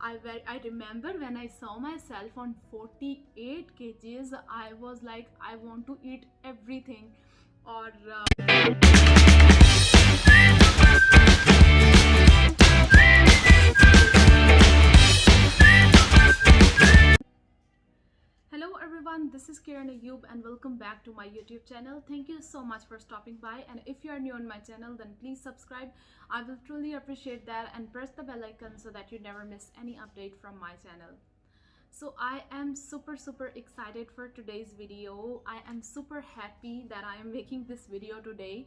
I remember when I saw myself on 48 kgs, I was like, I want to eat everything. Or Hello everyone, this is Kiran Ayub and welcome back to my YouTube channel. Thank you so much for stopping by, and if you are new on my channel then please subscribe. I will truly appreciate that, and press the bell icon so that you never miss any update from my channel. So I am super excited for today's video. I am super happy that I am making this video today.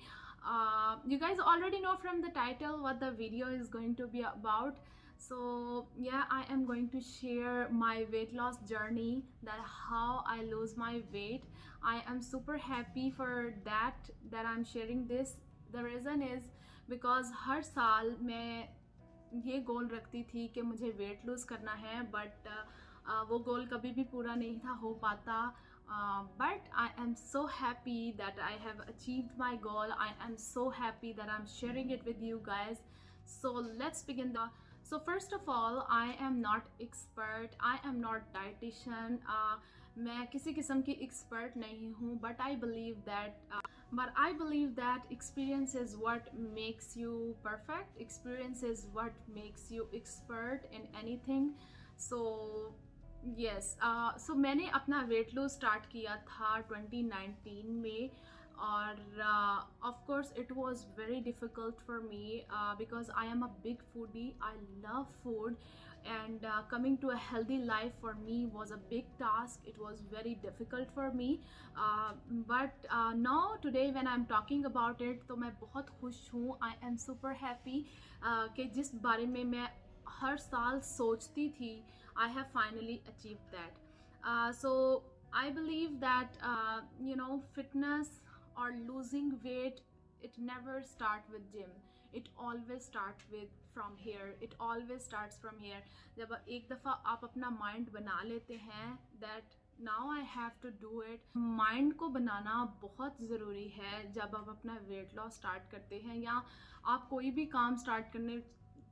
You guys already know from the title what the video is going to be about. So yeah, I am going to share my weight loss journey, that how I lose my weight. I am super happy for that I'm sharing this. The reason is because हर साल मैं ये गोल रखती थी कि मुझे weight lose करना है, but वो गोल कभी भी पूरा नहीं था हो पाता. But I am so happy that I have achieved my goal. I am so happy that I'm sharing it with you guys. So let's begin. So first of all, I am not expert. I am not dietitian. मैं किसी किस्म की expert नहीं हूँ, but I believe that experience is what makes you perfect. Experience is what makes you expert in anything. So yes, so मैंने अपना weight lose start किया था 2019 में. और of course it was very difficult for me because I am a big foodie. I love food, and coming to a healthy life for me was a big task. It was very difficult for me, but now today when I'm talking about it तो मैं बहुत खुश हूँ. I am super happy कि जिस बारे में मैं हर साल सोचती थी, I have finally achieved that. So I believe that fitness or losing weight, it never start with gym. It always start with from here. It always starts from here. जब एक दफ़ा आप अपना mind बना लेते हैं that now I have to do it. Mind को बनाना बहुत ज़रूरी है जब आप अपना weight loss start करते हैं, या आप कोई भी काम start करने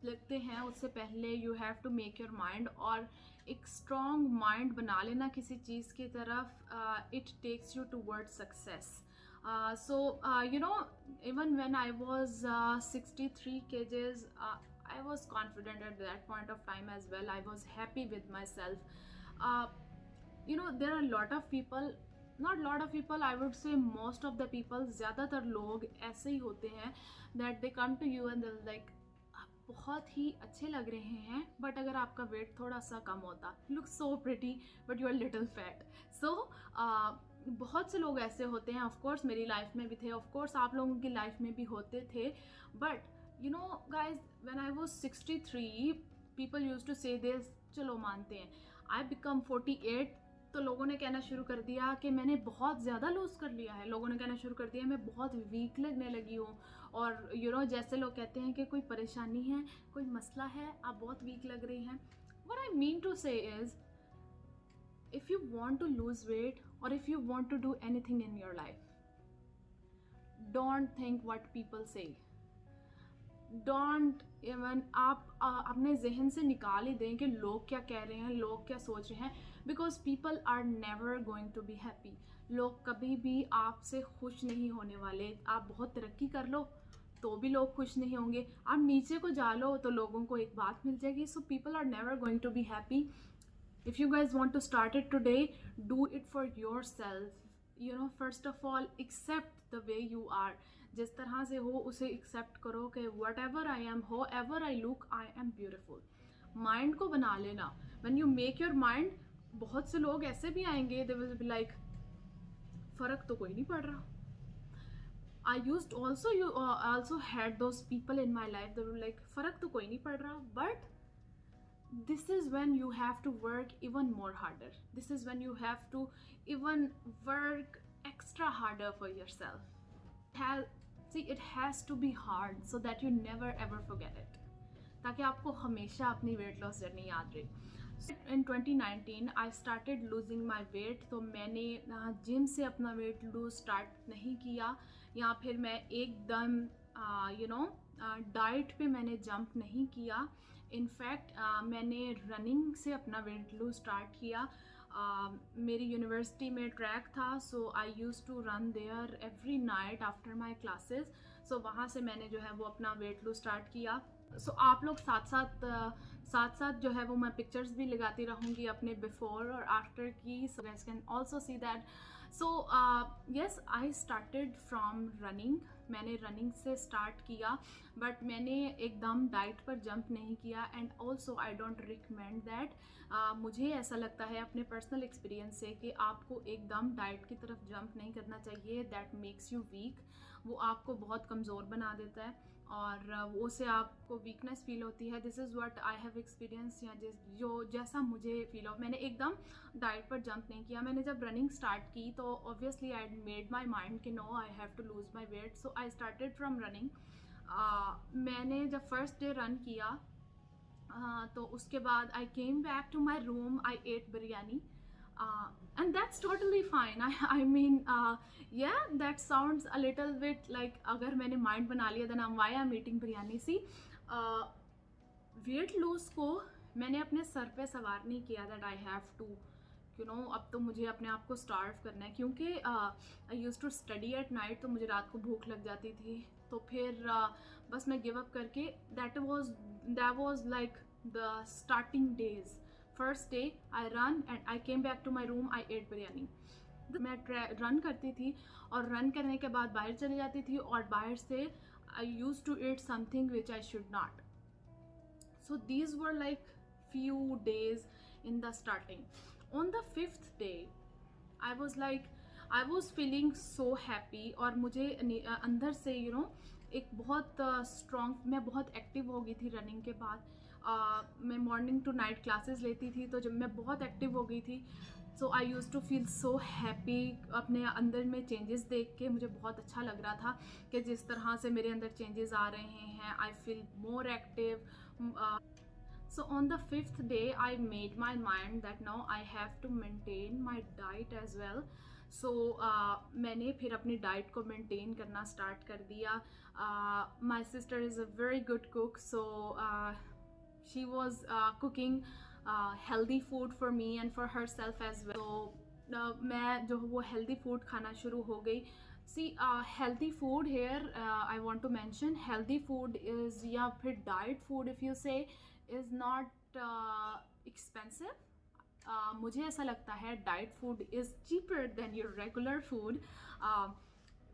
लगते हैं उससे पहले you have to make your mind. और एक स्ट्रॉन्ग माइंड बना लेना किसी चीज़ की तरफ, it takes you toward success. So even when I was 63 kgs, I was confident at that point of time as well. I was happy with myself. uh, there are a lot of people, not lot of people, I would say most of the people, ज़्यादातर लोग ऐसे ही होते हैं that they come to you and they're like, बहुत ही अच्छे लग रहे हैं, बट अगर आपका वेट थोड़ा सा कम होता, look so pretty but you are little fat. So बहुत से लोग ऐसे होते हैं. ऑफ कोर्स मेरी लाइफ में भी थे, ऑफ कोर्स आप लोगों की लाइफ में भी होते थे. But guys, when I was 63, people used to say this. चलो मानते हैं, आई बिकम 48, तो लोगों ने कहना शुरू कर दिया कि मैंने बहुत ज़्यादा लूज़ कर लिया है. लोगों ने कहना शुरू कर दिया मैं बहुत वीक लगने लगी हूँ. और जैसे लोग कहते हैं कि कोई परेशानी है, कोई मसला है, आप बहुत वीक लग रही हैं. What I mean to say is, if you want to lose weight or if you want to do anything in your life, don't think what people say. Don't even आप अपने जहन से निकाल ही दें कि लोग क्या कह रहे हैं, लोग क्या सोच रहे हैं. Because people are never going to be happy. लोग कभी भी आपसे खुश नहीं होने वाले. आप बहुत तरक्की कर लो तो भी लोग खुश नहीं होंगे. आप नीचे को जा लो तो लोगों को एक बात मिल जाएगी. So people are never going to be happy. If you guys want to start it today, do it for yourself. First of all, accept the way you are. जिस तरह से हो उसे एक्सेप्ट करो कि whatever I am, however I look, I am beautiful. Mind को बना लेना. when you make your mind, बहुत से लोग ऐसे भी आएंगे, they will be like, फ़र्क तो कोई नहीं पड़ रहा. I also had those people in my life, they were like, फ़र्क तो कोई नहीं पड़ रहा. But this is when you have to work even more harder. This is when you have to even work extra harder for yourself. It has to be hard so that you never ever forget it, ताकि आपको हमेशा अपनी weight loss journey याद रहे. In 2019 I started losing my weight. तो मैंने gym से अपना वेट लूज स्टार्ट नहीं किया, या फिर मैं एकदम डाइट पे मैंने जंप नहीं किया. इनफैक्ट मैंने रनिंग से अपना वेट लूज स्टार्ट किया। मेरी यूनिवर्सिटी में ट्रैक था, so I used to run there every night after my classes. So वहाँ से मैंने जो है वो अपना वेट लूज स्टार्ट किया। सो आप लोग साथ साथ जो है वो मैं पिक्चर्स भी लगाती रहूँगी अपने बिफोर और आफ्टर की, so guys can also see that. So yes, I started from running. मैंने रनिंग से स्टार्ट किया, बट मैंने एकदम डाइट पर जंप नहीं किया, and also I don't recommend that. मुझे ऐसा लगता है अपने पर्सनल एक्सपीरियंस से कि आपको एकदम डाइट की तरफ जंप नहीं करना चाहिए। That makes you weak. वो आपको बहुत कमज़ोर बना देता है और वो से आपको वीकनेस फील होती है। This is what I have experience, या जो जैसा मुझे फील हो। मैंने एकदम डाइट पर जंप नहीं किया। मैंने जब रनिंग स्टार्ट की तो obviously I made my mind कि no, I have to lose my weight, so I started from running. मैंने जब फर्स्ट डे रन किया, तो उसके बाद I came back to my room, I ate biryani, and that's totally fine. I mean, yeah, that sounds a little bit like अगर मैंने mind बना लिया then why I'm eating biryani. See, weight lose को मैंने अपने सर पे सवार नहीं किया दैट आई हैव टू अब तो मुझे अपने आप को स्टार्व करना है, क्योंकि I used to study at night, तो मुझे रात को भूख लग जाती थी। तो फिर बस मैं गिव अप करके, that was like the starting days. First day I run and I came back to my room, I ate biryani. मैं रन करती थी और रन करने के बाद बाहर चली जाती थी, और बाहर से I used to eat something which I should not. So these were like few days in the starting. On the 5th day, I was feeling so happy, और मुझे अंदर से एक बहुत स्ट्रॉन्ग, मैं बहुत एक्टिव हो गई थी रनिंग के बाद। मैं मॉर्निंग टू नाइट क्लासेस लेती थी, तो जब मैं बहुत एक्टिव हो गई थी, so I used to feel so happy. अपने अंदर में चेंजेस देख के मुझे बहुत अच्छा लग रहा था कि जिस तरह से मेरे अंदर चेंजेस आ रहे हैं, I feel more active. So on the 5th day, I made my mind that now I have to maintain my diet as well. So मैंने फिर अपनी डाइट को मेंटेन करना स्टार्ट कर दिया. My sister is a very good cook, so she was cooking healthy food for me and for herself as well. So मैं जो वो healthy food खाना शुरू हो गई. See, healthy food here, I want to mention, healthy food is, या फिर diet food if you say, is not expensive. मुझे ऐसा लगता है diet food is cheaper than your regular food.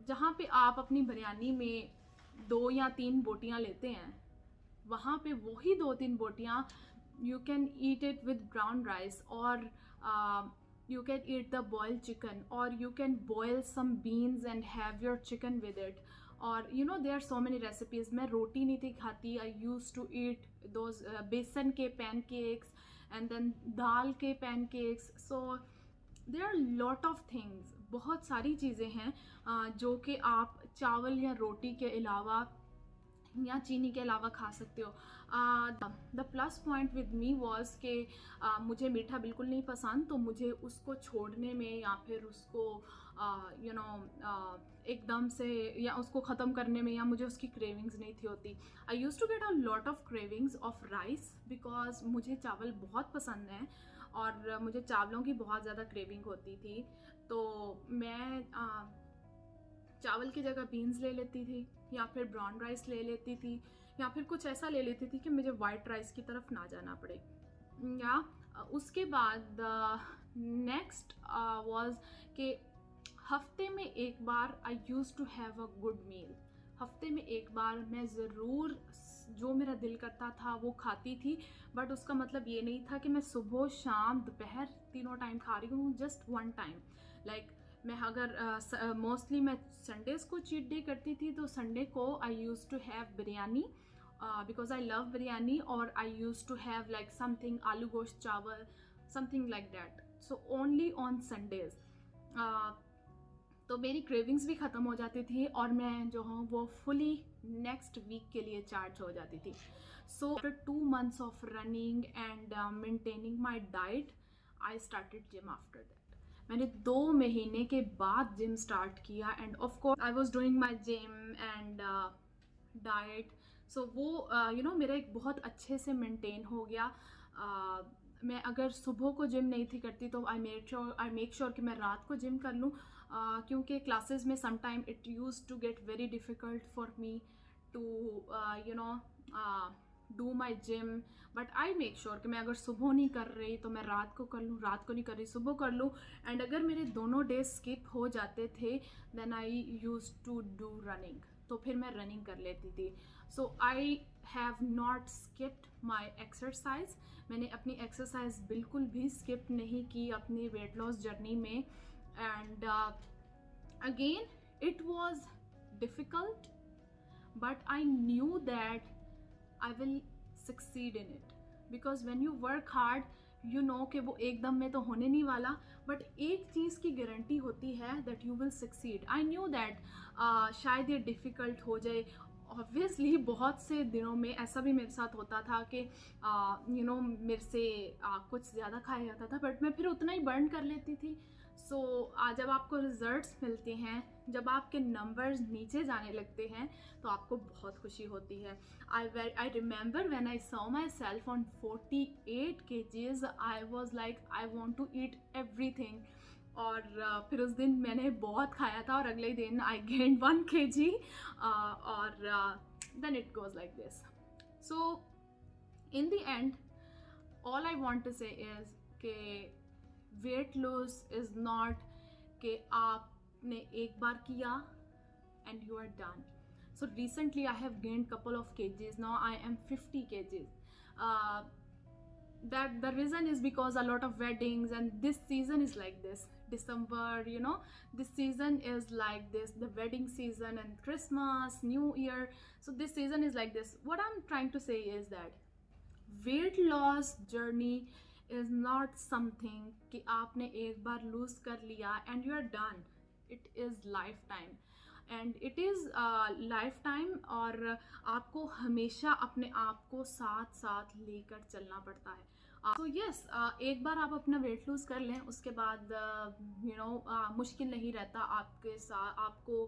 जहाँ पे आप अपनी बिरयानी में 2 या 3 बोटियाँ लेते हैं, वहाँ पे वही 2-3 बोटियाँ you can eat it with brown rice, और you can eat the boiled chicken, or you can boil some beans and have your chicken with it. Or there are so many recipes. मैं रोटी नहीं थी खाती. I used to eat those बेसन के pancakes and then दाल के pancakes. So there are lot of things, बहुत सारी चीज़ें हैं जो कि आप चावल या रोटी के अलावा या चीनी के अलावा खा सकते हो. The plus point with me was कि मुझे मीठा बिल्कुल नहीं पसंद, तो मुझे उसको छोड़ने में या फिर उसको एकदम से या उसको ख़त्म करने में, या मुझे उसकी क्रेविंग्स नहीं थी होती. I used to get a lot of cravings of rice, because मुझे चावल बहुत पसंद हैं और मुझे चावलों की बहुत ज़्यादा क्रेविंग होती थी. तो मैं चावल की जगह बीन्स ले लेती थी, या फिर ब्राउन राइस ले लेती थी, या फिर कुछ ऐसा ले लेती थी कि मुझे वाइट राइस की तरफ ना जाना पड़े. या उसके बाद नेक्स्ट वाज कि हफ्ते में एक बार I used to have a good meal. हफ्ते में एक बार मैं ज़रूर जो मेरा दिल करता था वो खाती थी, बट उसका मतलब ये नहीं था कि मैं सुबह शाम दोपहर तीनों टाइम खा रही हूँ. Just one time. लाइक मैं अगर मोस्टली मैं संडेज़ को चीट डे करती थी, तो संडे को I used to have biryani because I love biryani, और I used to have like something aloo gosht chawal, something like that. So only on Sundays. तो मेरी क्रेविंग्स भी ख़त्म हो जाती थी, और मैं जो हूँ वो फुली नेक्स्ट वीक के लिए चार्ज हो जाती थी. So after 2 months of running and maintaining my diet, I started gym after that. मैंने 2 महीने के बाद जिम स्टार्ट किया, and of course I was doing my gym and diet. So वो मेरा एक बहुत अच्छे से मेंटेन हो गया। मैं अगर सुबह को जिम नहीं थी करती तो आई मेक श्योर कि मैं रात को जिम कर लूँ, क्योंकि क्लासेस में some time it use to get very difficult for me to you know do my gym. But I make sure कि मैं अगर सुबह नहीं कर रही तो मैं रात को कर लूँ, रात को नहीं कर रही सुबह कर लूँ। एंड अगर मेरे दोनों डे स्किप हो जाते थे then I used to do running, तो फिर मैं रनिंग कर लेती थी। So I have not skipped my exercise. मैंने अपनी एक्सरसाइज बिल्कुल भी स्किप नहीं की अपनी वेट लॉस जर्नी में। And again it was difficult, but I knew that I will succeed in it, because when you work hard you know कि वो एकदम में तो होने नहीं वाला, बट एक चीज़ की गारंटी होती है that you will succeed. I knew that शायद ये डिफ़िकल्ट हो जाए। ऑब्वियसली बहुत से दिनों में ऐसा भी मेरे साथ होता था कि मेरे से कुछ ज़्यादा खाया जाता था, बट मैं फिर उतना ही बर्न कर लेती थी। सो जब आपको रिजल्ट्स मिलते हैं, जब आपके नंबर्स नीचे जाने लगते हैं, तो आपको बहुत खुशी होती है। I remember when I saw my self on 48 kgs, I was like I want to eat everything. और फिर उस दिन मैंने बहुत खाया था और अगले दिन आई गेन 1 kg, और then it goes like this. So in the end all I want to say is कि वेट लॉस इज़ नॉट कि आपने एक बार किया and you are done. So recently I have gained couple of kgs. Now I am 50 kgs. That the reason is because a lot of weddings, and this season is like this. December, this season is like this, the wedding season and Christmas, New Year. So this season is like this. What I'm trying to say is that weight loss journey is not something कि आपने एक बार lose कर लिया and you are done. It is lifetime. And it is life time, और आपको हमेशा अपने आप को साथ साथ लेकर चलना पड़ता है। तो यस, एक बार आप अपना वेट लूज़ कर लें, उसके बाद मुश्किल नहीं रहता आपके साथ आपको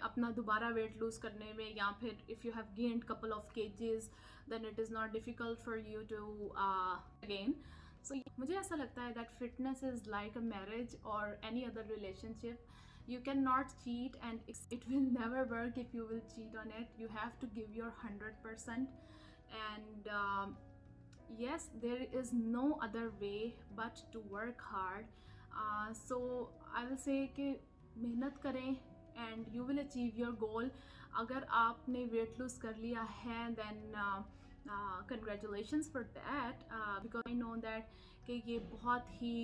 अपना दोबारा वेट लूज़ करने में, या फिर if you have gained couple of kgs then it is not difficult for you to again. So मुझे ऐसा लगता है that fitness is like a marriage और any other relationship. You cannot cheat, and it will never work if you will cheat on it. You have to give your 100%. And yes, there is no other way but to work hard. So I will say कि मेहनत करें and you will achieve your goal. अगर आपने weight lose कर लिया है then congratulations for that, because I know that कि ये बहुत ही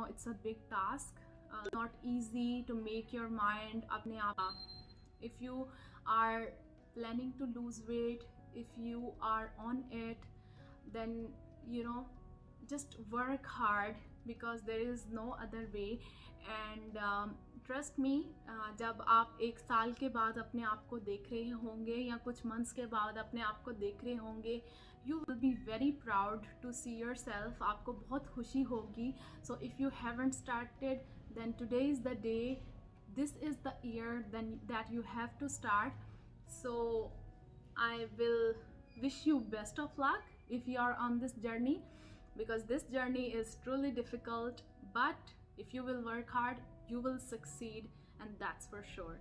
it's a big task. Not easy to make your mind अपने आप. If you are planning to lose weight, if you are on it, then just work hard, because there is no other way. And trust me, जब आप एक साल के बाद अपने आप को देख रहे होंगे या कुछ मंथ्स के बाद अपने आप को देख रहे होंगे, you will be very proud to see yourself. आपको बहुत खुशी होगी. So if you haven't started, then today is the day. This is the year then that you have to start. So I will wish you best of luck if you are on this journey, because this journey is truly difficult, but if you will work hard you will succeed, and that's for sure.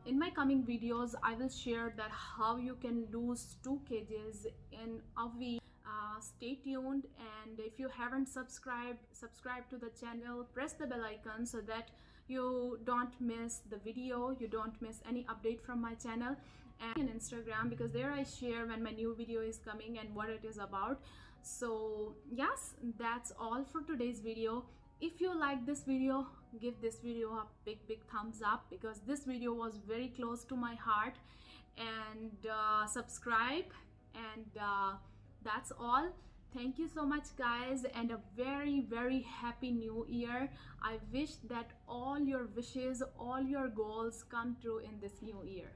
In my coming videos I will share that how you can lose 2 kgs in a week. Stay tuned, and if you haven't subscribe to the channel, press the bell icon so that you don't miss the video, you don't miss any update from my channel. And on Instagram, because there I share when my new video is coming and what it is about. So yes, that's all for today's video. If you like this video, give this video a big thumbs up, because this video was very close to my heart. And subscribe, and that's all. Thank you so much guys, and a very happy new year. I wish that all your wishes, all your goals come true in this new year.